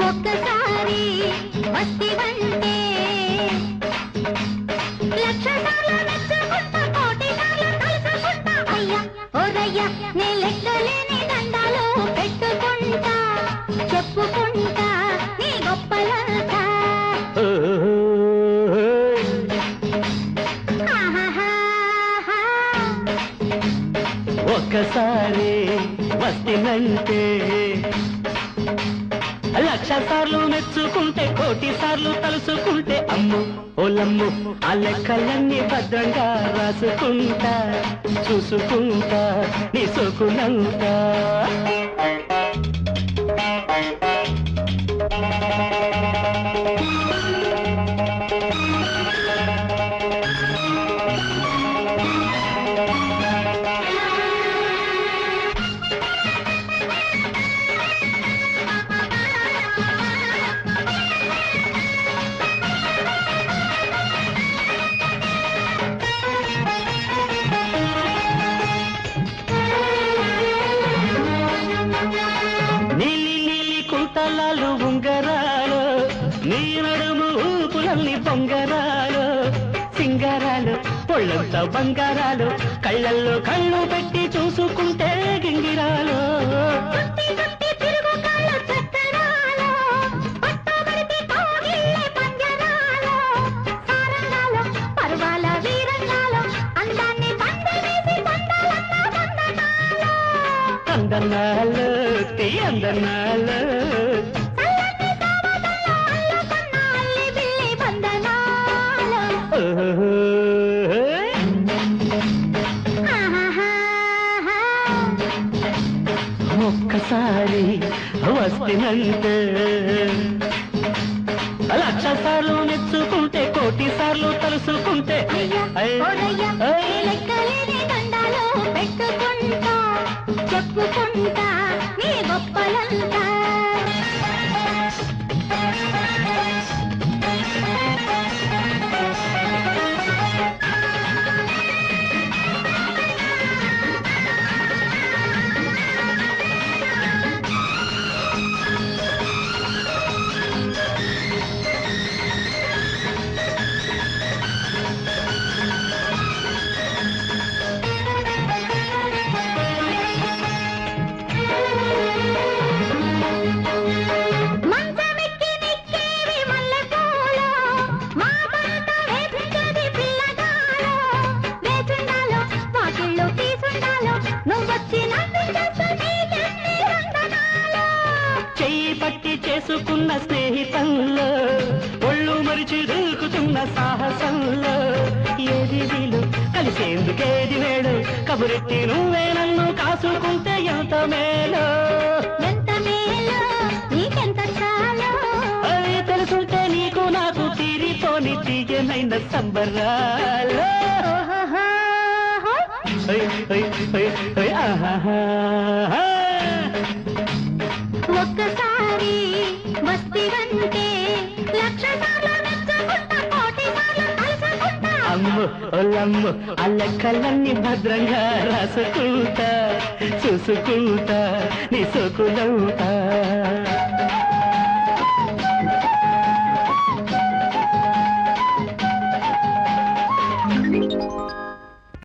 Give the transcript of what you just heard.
ఒక్కసారి వస్తివంటే లక్ష సార్లు మెచ్చుకుంటా, కోటి సార్లు తలుచుకుంటా. అయ్యా ఓరయ్యా నే లెక్కలేని దండాలు పెట్టుకుంటా, చెప్పుకుంటా నీ గొప్పలంతా. ఒక్కసారి వస్తినంటే లక్ష సార్లు మెచ్చుకుంటే, కోటి సార్లు తలుసుకుంటే. అమ్ము ఓలమ్ము ఆ లెక్కలన్నీ భద్రంగా రాసుకుంటా, చూసుకుంటా నీ సోకులంతా. కుంటలాలు ఉంగరాలు, నీ నడుము ఊపులన్నీ బొంగరాలు, సింగారాలు పొళ్ళంతా బంగారాలు, కళ్ళల్లో కళ్ళు పెట్టి చూసుకుంటే గింగిరాలు. అందనాలు అందనాలు ఒక్కసారి వస్తినంటే లక్ష సార్లు మెచ్చుకుంటే, కోటి సార్లు తలుసుకుంటే. చెప్పుకుంటా నీ గొప్పలంతా. చెయ్యి పట్టి చేసుకున్న స్నేహితంలో, ఒళ్ళు మరిచి దూకుతున్న సాహసంలో, ఏది వీలు కలిసేందుకేది వేడు, కబురెట్టి నువ్వే నన్ను కాసుకుంటే ఎంత మేలో. ఎంత మేలో నీకెంత చాలో, అది తెలుసుంటే నీకు నాకు తీరిపోని తీయనైన సంబరాలు. ఒక్కసారి వస్తివంటే లక్ష సార్లు మెచ్చుకుంటా, కోటి సార్లు తలుచుకుంటా. అమ్ము ఒలమ్ము ఆ లెక్కలన్నీ భద్రంగా రాసుకుంటా, చూసుకుంటా నీ సోకులంతా.